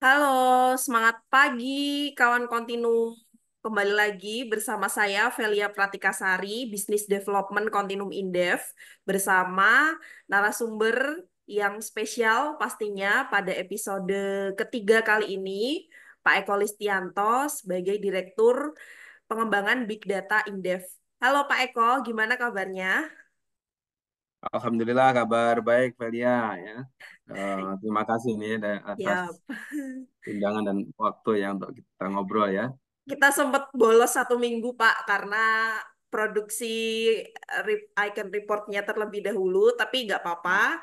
Halo, semangat pagi kawan kontinu. Kembali lagi bersama saya Velia Pratikasari, Business Development Continuum Indef, bersama narasumber yang spesial pastinya pada episode ketiga kali ini, Pak Eko Listianto sebagai Direktur Pengembangan Big Data Indef. Halo Pak Eko, gimana kabarnya? Alhamdulillah kabar baik Velia ya. Terima kasih nih atas Ya, undangan dan waktu yang untuk kita ngobrol ya. kita sempat bolos 1 minggu, Pak, karena produksi icon reportnya terlebih dahulu, tapi nggak apa-apa.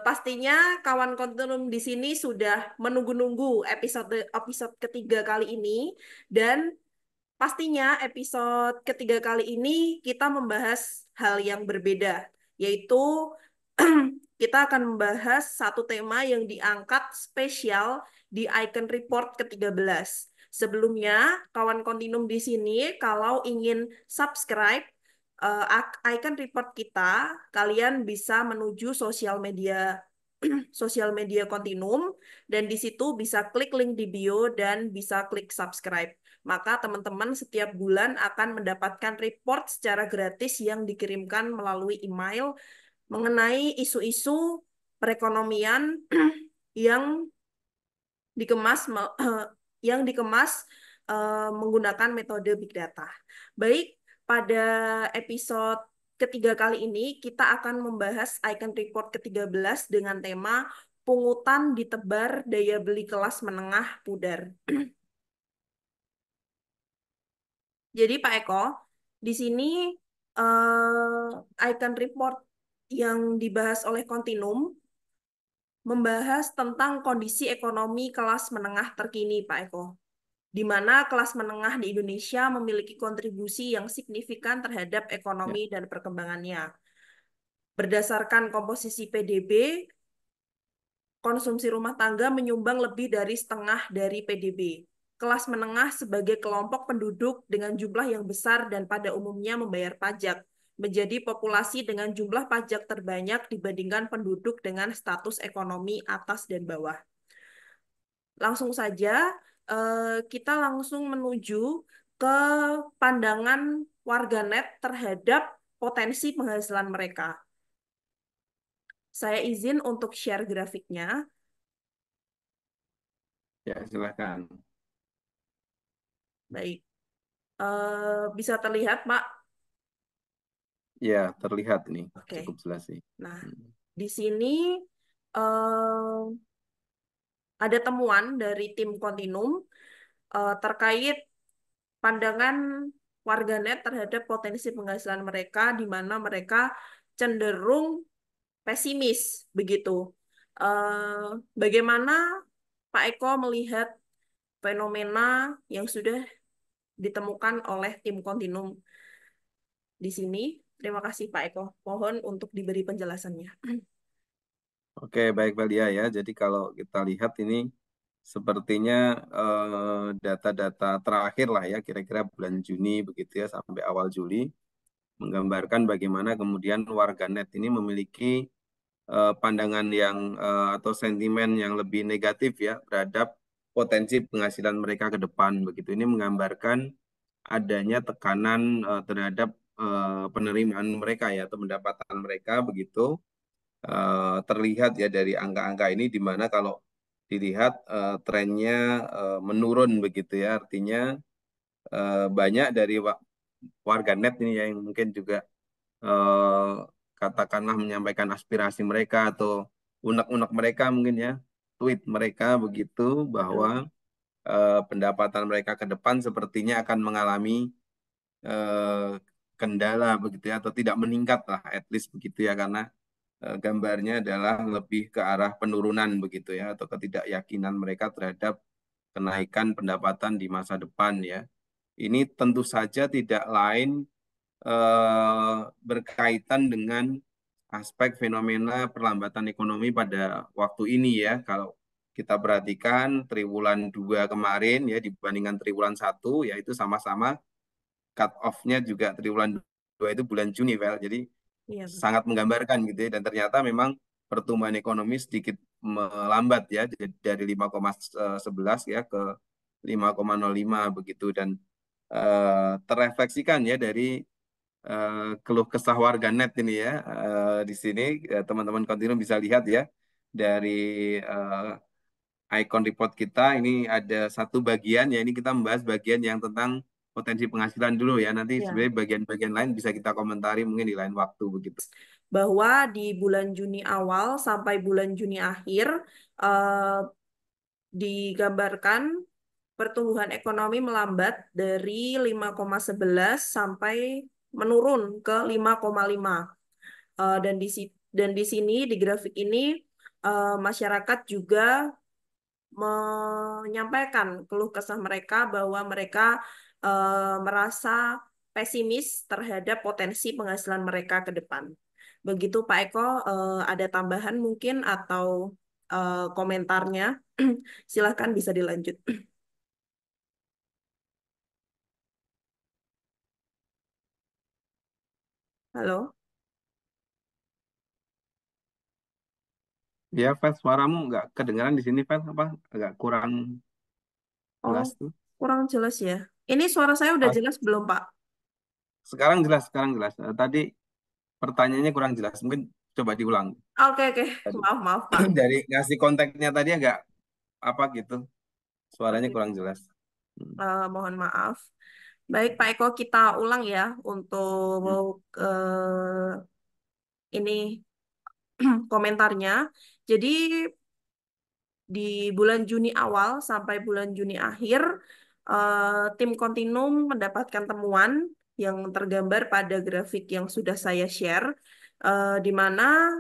Pastinya kawan kontinum di sini sudah menunggu-nunggu episode episode ketiga kali ini, dan pastinya episode ketiga kali ini kita membahas hal yang berbeda, yaitu kita akan membahas satu tema yang diangkat spesial di Icon Report ke-13. Sebelumnya, kawan kontinum di sini, kalau ingin subscribe Icon Report kita, kalian bisa menuju sosial media kontinum, dan di situ bisa klik link di bio dan bisa klik subscribe. Maka teman-teman setiap bulan akan mendapatkan report secara gratis yang dikirimkan melalui email mengenai isu-isu perekonomian yang dikemas yang dikemas menggunakan metode big data. Baik, pada episode ketiga kali ini kita akan membahas Icon Report ke-13 dengan tema pungutan ditebar daya beli kelas menengah pudar. Jadi Pak Eko, di sini Icon Report yang dibahas oleh Kontinum membahas tentang kondisi ekonomi kelas menengah terkini, Pak Eko, di mana kelas menengah di Indonesia memiliki kontribusi yang signifikan terhadap Ya, ekonomi dan perkembangannya. Berdasarkan komposisi PDB, konsumsi rumah tangga menyumbang lebih dari setengah dari PDB. Kelas menengah sebagai kelompok penduduk dengan jumlah yang besar dan pada umumnya membayar pajak, menjadi populasi dengan jumlah pajak terbanyak dibandingkan penduduk dengan status ekonomi atas dan bawah. Langsung saja, kita langsung menuju ke pandangan warganet terhadap potensi penghasilan mereka. Saya izin untuk share grafiknya. ya silakan. Baik, bisa terlihat, Pak. Ya, terlihat ini Oke. cukup jelas sih. Nah, Hmm. di sini eh, ada temuan dari tim Kontinum terkait pandangan warganet terhadap potensi penghasilan mereka, di mana mereka cenderung pesimis begitu. Eh, Bagaimana Pak Eko melihat fenomena yang sudah ditemukan oleh tim Kontinum di sini? Terima kasih Pak Eko. Mohon untuk diberi penjelasannya. Oke, baik Velia ya. Jadi kalau kita lihat ini sepertinya data-data terakhir lah ya, kira-kira bulan Juni begitu ya sampai awal Juli menggambarkan bagaimana kemudian warganet ini memiliki pandangan yang atau sentimen yang lebih negatif ya terhadap potensi penghasilan mereka ke depan begitu. Ini menggambarkan adanya tekanan terhadap penerimaan mereka ya atau pendapatan mereka begitu. Terlihat ya dari angka-angka ini di mana kalau dilihat trennya menurun begitu ya artinya banyak dari warganet ini yang mungkin juga eh, katakanlah menyampaikan aspirasi mereka atau unek-unek mereka mungkin ya, tweet mereka begitu bahwa Betul. pendapatan mereka ke depan sepertinya akan mengalami eh, kendala begitu ya atau tidak meningkat lah at least begitu ya karena gambarnya adalah lebih ke arah penurunan begitu ya atau ketidakyakinan mereka terhadap kenaikan pendapatan di masa depan ya. Ini tentu saja tidak lain berkaitan dengan aspek fenomena perlambatan ekonomi pada waktu ini ya. Kalau kita perhatikan triwulan 2 kemarin ya dibandingkan triwulan 1 ya itu sama-sama cut off-nya juga triwulan 2 itu bulan Juni, Vel. Jadi Iya, betul. sangat menggambarkan gitu ya. Dan ternyata memang pertumbuhan ekonomi sedikit melambat ya, dari 5,11 ya ke 5,05 begitu, dan terefleksikan ya dari keluh kesah warganet ini ya. Di sini teman-teman kontinu bisa lihat ya, dari icon report kita ini ada satu bagian ya, ini kita membahas bagian yang tentang potensi penghasilan dulu ya. Nanti Ya, sebenarnya bagian-bagian lain bisa kita komentari mungkin di lain waktu begitu. bahwa di bulan Juni awal sampai bulan Juni akhir eh, digambarkan pertumbuhan ekonomi melambat dari 5,11 sampai menurun ke 5,5. Dan di sini di grafik ini masyarakat juga menyampaikan keluh kesah mereka bahwa mereka merasa pesimis terhadap potensi penghasilan mereka ke depan. Begitu Pak Eko, ada tambahan mungkin atau komentarnya? Silahkan bisa dilanjut. Halo? Ya, Fat, suaramu nggak kedengaran di sini, Fat, apa? Agak kurang Oh, jelas tuh. kurang jelas ya. Ini suara saya udah Ah, jelas belum, Pak? sekarang jelas, sekarang jelas. Tadi pertanyaannya kurang jelas. Mungkin coba diulang. Oke, oke. Tadi Maaf, maaf, Pak. dari ngasih konteksnya tadi agak apa gitu. Suaranya Oke, kurang jelas. Hmm. mohon maaf. Baik, Pak Eko, kita ulang ya Hmm. untuk ini komentarnya. Jadi di bulan Juni awal sampai bulan Juni akhir, tim Kontinum mendapatkan temuan yang tergambar pada grafik yang sudah saya share, di mana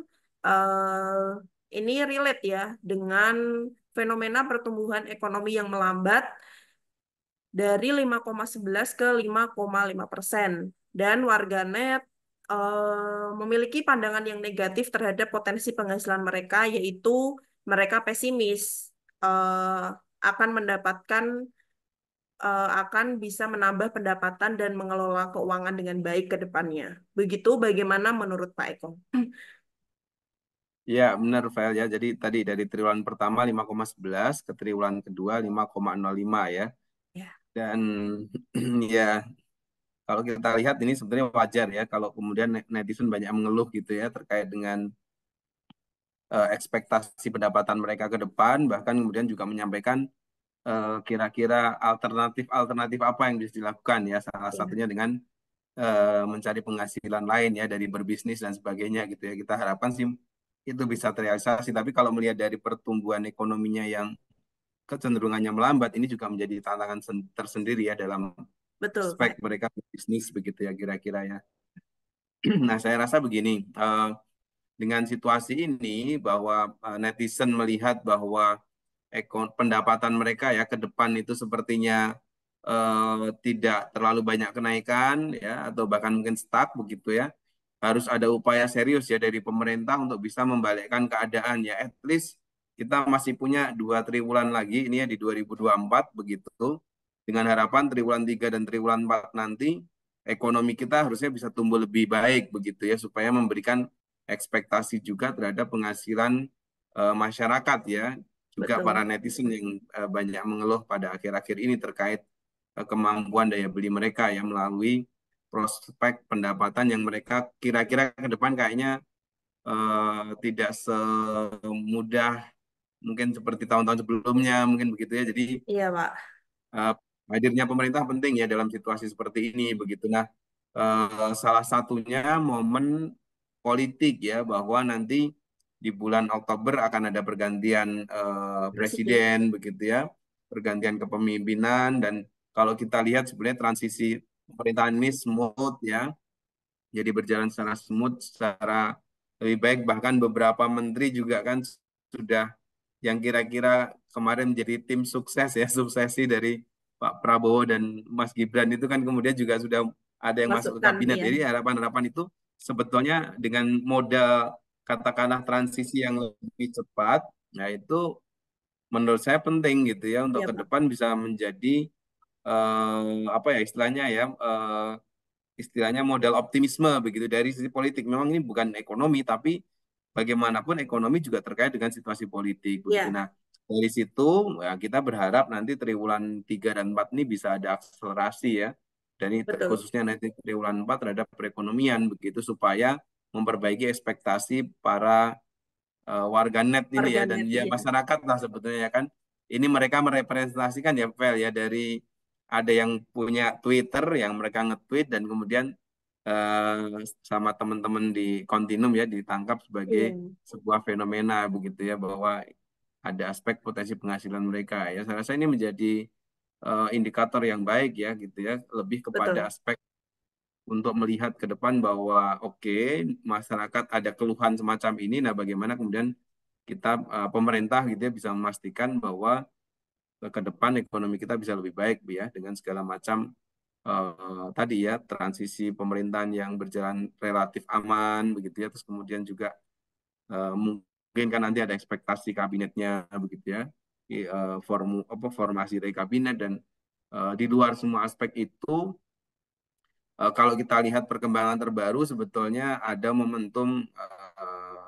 ini relate ya dengan fenomena pertumbuhan ekonomi yang melambat dari 5,11 ke 5,5%. Dan warganet memiliki pandangan yang negatif terhadap potensi penghasilan mereka, yaitu mereka pesimis eh, akan mendapatkan akan bisa menambah pendapatan dan mengelola keuangan dengan baik ke depannya. Begitu bagaimana menurut Pak Eko? Ya, benar, Fail ya. Jadi tadi dari triwulan pertama 5,11 ke triwulan kedua 5,05 ya. Ya, Dan ya, kalau kita lihat ini sebenarnya wajar ya kalau kemudian netizen banyak mengeluh gitu ya terkait dengan ekspektasi pendapatan mereka ke depan, bahkan kemudian juga menyampaikan kira-kira alternatif-alternatif apa yang bisa dilakukan ya, salah ya, satunya dengan mencari penghasilan lain ya dari berbisnis dan sebagainya gitu ya. Kita harapkan sih itu bisa terrealisasi. Tapi kalau melihat dari pertumbuhan ekonominya yang kecenderungannya melambat, ini juga menjadi tantangan tersendiri ya dalam betul spek Pak. mereka berbisnis begitu ya kira-kira ya. Nah, saya rasa begini, dengan situasi ini bahwa netizen melihat bahwa pendapatan mereka ya ke depan itu sepertinya tidak terlalu banyak kenaikan ya, atau bahkan mungkin stuck begitu ya. Harus ada upaya serius ya dari pemerintah untuk bisa membalikkan keadaan ya. At least kita masih punya 2 triwulan lagi ini ya di 2024 begitu. Dengan harapan triwulan 3 dan triwulan 4 nanti ekonomi kita harusnya bisa tumbuh lebih baik begitu ya, supaya memberikan ekspektasi juga terhadap penghasilan masyarakat ya, juga para Betul. netizen yang banyak mengeluh pada akhir-akhir ini terkait kemampuan daya beli mereka ya, melalui prospek pendapatan yang mereka kira-kira ke depan kayaknya tidak semudah mungkin seperti tahun-tahun sebelumnya mungkin begitu ya. Jadi Iya, Pak. eh, hadirnya pemerintah penting ya dalam situasi seperti ini begitu. Nah, salah satunya momen politik ya, bahwa nanti di bulan Oktober akan ada pergantian Presiden. presiden begitu ya, pergantian kepemimpinan, dan kalau kita lihat sebenarnya transisi pemerintahan ini smooth ya, jadi berjalan secara smooth, secara lebih baik, bahkan beberapa menteri juga kan sudah yang kira-kira kemarin menjadi tim sukses ya, suksesi dari Pak Prabowo dan Mas Gibran itu kan kemudian juga sudah ada yang masuk ke Masukkan, kabinet. ya. Jadi harapan-harapan itu sebetulnya dengan modal katakanlah transisi yang lebih cepat, nah itu menurut saya penting gitu ya, untuk Iya, ke Pak. depan bisa menjadi apa ya istilahnya ya, istilahnya modal optimisme begitu dari sisi politik. Memang ini bukan ekonomi, tapi bagaimanapun ekonomi juga terkait dengan situasi politik begitu. Ya, Nah, dari situ ya, kita berharap nanti triwulan 3 dan 4 ini bisa ada akselerasi ya. Dan betul. khususnya nanti triwulan 4 terhadap perekonomian begitu supaya memperbaiki ekspektasi para warganet ini ya dan Warganet, ya iya. masyarakat lah sebetulnya ya kan. Ini mereka merepresentasikan ya Vel ya dari ada yang punya Twitter yang mereka nge-tweet dan kemudian sama teman-teman di Kontinum ya ditangkap sebagai Iya, sebuah fenomena begitu ya bahwa ada aspek potensi penghasilan mereka ya. Saya rasa ini menjadi indikator yang baik ya gitu ya, lebih kepada betul. aspek untuk melihat ke depan bahwa oke, masyarakat ada keluhan semacam ini, nah bagaimana kemudian kita pemerintah gitu ya bisa memastikan bahwa ke depan ekonomi kita bisa lebih baik Bu, ya dengan segala macam tadi ya transisi pemerintahan yang berjalan relatif aman begitu ya, terus kemudian juga mungkin kan nanti ada ekspektasi kabinetnya begitu ya, formasi dari kabinet dan di luar semua aspek itu kalau kita lihat perkembangan terbaru sebetulnya ada momentum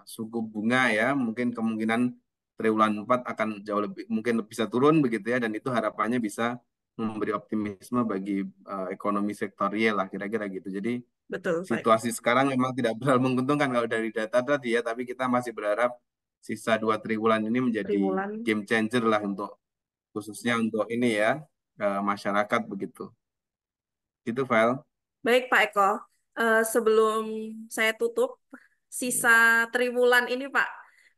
suku bunga ya, mungkin kemungkinan triwulan 4 akan jauh lebih mungkin bisa turun begitu ya dan itu harapannya bisa memberi optimisme bagi ekonomi sektorial lah kira-kira gitu. Jadi Betul, Pak Eko. situasi sekarang memang tidak terlalu menguntungkan kalau dari data tadi ya, tapi kita masih berharap sisa 2 triwulan ini menjadi Triwulan. game changer lah untuk khususnya untuk ini ya masyarakat begitu. Itu file. Baik, Pak Eko. Sebelum saya tutup, sisa triwulan ini, Pak,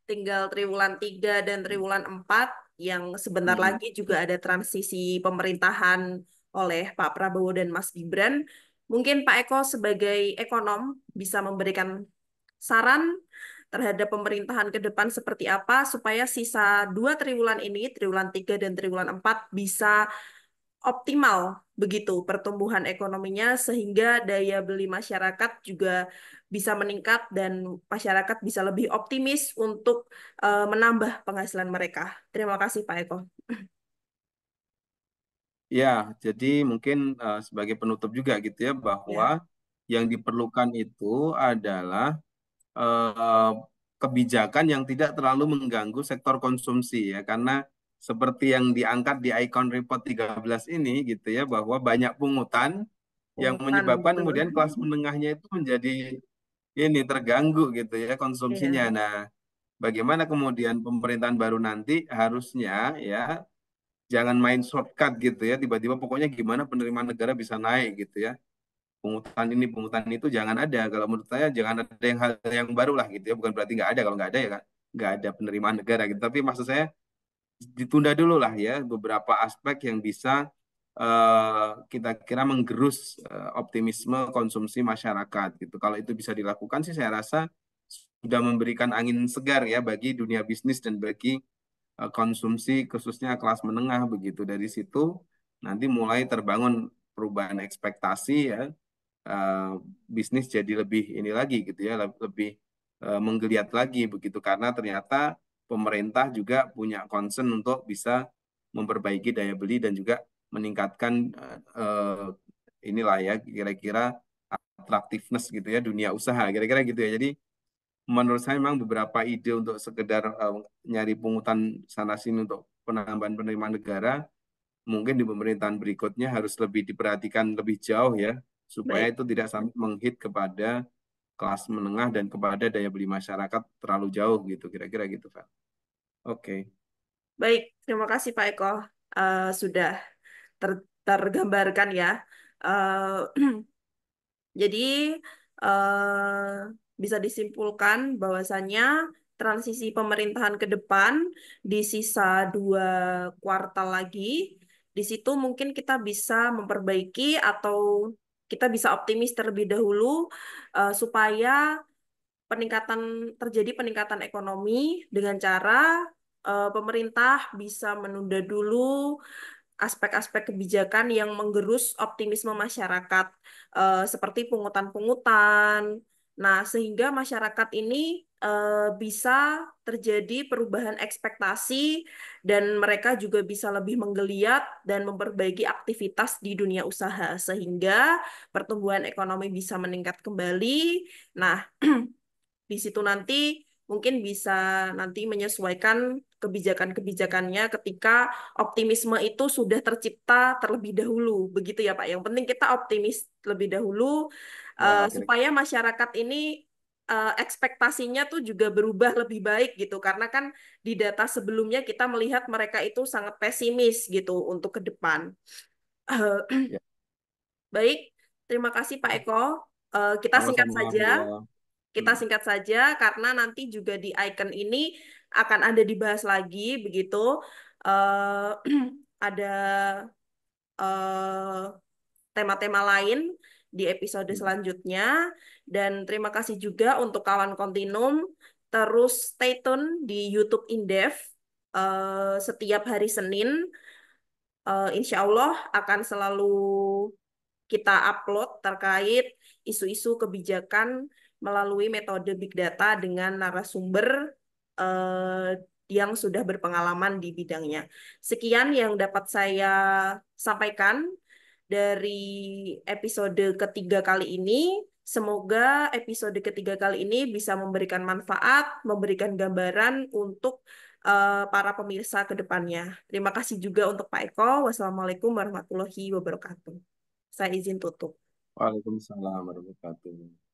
tinggal triwulan 3 dan triwulan 4 yang sebentar Mm-mm. lagi juga ada transisi pemerintahan oleh Pak Prabowo dan Mas Gibran. Mungkin Pak Eko sebagai ekonom bisa memberikan saran terhadap pemerintahan ke depan seperti apa supaya sisa 2 triwulan ini, triwulan 3 dan triwulan 4 bisa optimal begitu pertumbuhan ekonominya sehingga daya beli masyarakat juga bisa meningkat dan masyarakat bisa lebih optimis untuk menambah penghasilan mereka. Terima kasih Pak Eko. Ya, jadi mungkin sebagai penutup juga gitu ya bahwa Ya, yang diperlukan itu adalah eh, kebijakan yang tidak terlalu mengganggu sektor konsumsi ya karena seperti yang diangkat di Icon Report 13 ini gitu ya bahwa banyak pungutan yang pungutan menyebabkan betul. kemudian kelas menengahnya itu menjadi ini terganggu gitu ya konsumsinya. Iya, Nah, bagaimana kemudian pemerintahan baru nanti harusnya ya jangan main shortcut gitu ya tiba-tiba pokoknya gimana penerimaan negara bisa naik gitu ya pungutan ini pungutan itu jangan ada kalau menurut saya jangan ada yang hal yang baru lah gitu ya bukan berarti nggak ada kalau nggak ada ya kan nggak ada penerimaan negara gitu tapi maksud saya ditunda dulu lah ya beberapa aspek yang bisa kita kira menggerus optimisme konsumsi masyarakat gitu kalau itu bisa dilakukan sih saya rasa sudah memberikan angin segar ya bagi dunia bisnis dan bagi konsumsi khususnya kelas menengah begitu dari situ nanti mulai terbangun perubahan ekspektasi ya eh, bisnis jadi lebih ini lagi gitu ya lebih menggeliat lagi begitu karena ternyata pemerintah juga punya concern untuk bisa memperbaiki daya beli dan juga meningkatkan inilah ya kira-kira attractiveness gitu ya dunia usaha kira-kira gitu ya jadi menurut saya memang beberapa ide untuk sekedar nyari pungutan sana sini untuk penambahan penerimaan negara mungkin di pemerintahan berikutnya harus lebih diperhatikan lebih jauh ya supaya baik. itu tidak sampai menghit kepada kelas menengah dan kepada daya beli masyarakat terlalu jauh gitu kira-kira gitu Pak. Oke. Baik, terima kasih Pak Eko. Sudah tergambarkan ya. Eh, Jadi bisa disimpulkan bahwasannya transisi pemerintahan ke depan di sisa 2 kuartal lagi, di situ mungkin kita bisa memperbaiki atau kita bisa optimis terlebih dahulu supaya peningkatan terjadi peningkatan ekonomi dengan cara pemerintah bisa menunda dulu aspek-aspek kebijakan yang menggerus optimisme masyarakat, seperti pungutan-pungutan. Nah, sehingga masyarakat ini bisa terjadi perubahan ekspektasi dan mereka juga bisa lebih menggeliat dan memperbaiki aktivitas di dunia usaha, sehingga pertumbuhan ekonomi bisa meningkat kembali. Nah, di situ nanti mungkin bisa nanti menyesuaikan kebijakan-kebijakannya ketika optimisme itu sudah tercipta terlebih dahulu. Begitu ya Pak. Yang penting kita optimis terlebih dahulu Ya, kira-kira. supaya masyarakat ini ekspektasinya tuh juga berubah lebih baik gitu. Karena kan di data sebelumnya kita melihat mereka itu sangat pesimis gitu untuk ke depan. Ya, Baik, terima kasih Pak Eko. Kita singkat sama-sama saja. dia. Kita singkat saja karena nanti juga di icon ini akan ada dibahas lagi begitu. Ada eh, tema-tema lain di episode selanjutnya. Dan terima kasih juga untuk kawan Kontinum. Terus stay tune di YouTube Indef setiap hari Senin. Insya Allah akan selalu kita upload terkait isu-isu kebijakan melalui metode Big Data dengan narasumber yang sudah berpengalaman di bidangnya. Sekian yang dapat saya sampaikan dari episode ketiga kali ini. Semoga episode ketiga kali ini bisa memberikan manfaat, memberikan gambaran untuk para pemirsa ke depannya. Terima kasih juga untuk Pak Eko. Wassalamualaikum warahmatullahi wabarakatuh. Saya izin tutup. Waalaikumsalam warahmatullahi wabarakatuh.